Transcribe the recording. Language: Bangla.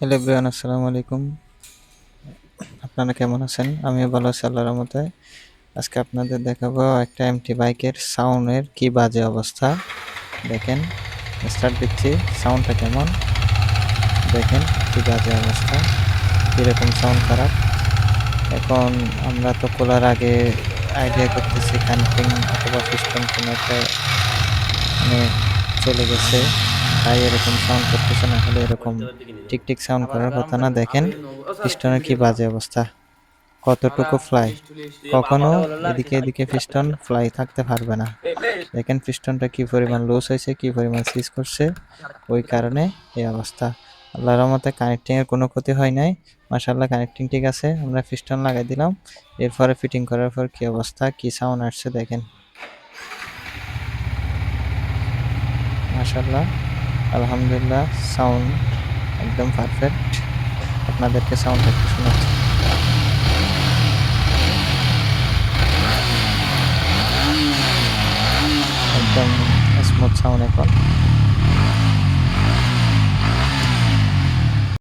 হ্যালো এভরিওয়ান, আসসালামু আলাইকুম। আপনারা কেমন আছেন? আমিও ভালো আছি আল্লাহর রহমতে। আজকে আপনাদের দেখাবো একটা এমটি বাইকের সাউন্ডের কি বাজে অবস্থা। দেখেন, স্টার্ট দিচ্ছি, সাউন্ডটা কেমন দেখেন, কি বাজে অবস্থা, কিরকম সাউন্ড খারাপ। এখন আমরা তো খোলার আগে আইডিয়া করতেছি কানেক্টিং অথবা পিস্টন কোনো একটা মানে চলে গেছে, তাই এরকম সাউন্ড করতেছে, না হলে এরকম টিকটিক সাউন্ড করার কথা না। দেখেন পিস্টনের কি বাজে অবস্থা, কতটুকু ফ্লাই, কখনো এদিকে এদিকে পিস্টন ফ্লাই থাকতে পারবে না। দেখেন পিস্টনটা কি পরিমাণ লুজ হয়েছে, কি পরিমাণ সিজ করছে, ওই কারণে এই অবস্থা। আল্লাহর রহমতে কানেক্টিং এর কোনো ক্ষতি হয় নাই, মাশাআল্লাহ কানেক্টিং ঠিক আছে। আমরা পিস্টন লাগাই দিলাম, এরপরে ফিটিং করার পর কি অবস্থা, কি সাউন্ড আসছে দেখেন, মাশাআল্লাহ, আলহামদুলিল্লাহ, সাউন্ড একদম পারফেক্ট। আপনাদেরকে সাউন্ড একটু শোনাচ্ছি, একদম স্মুথ সাউন্ড এখন।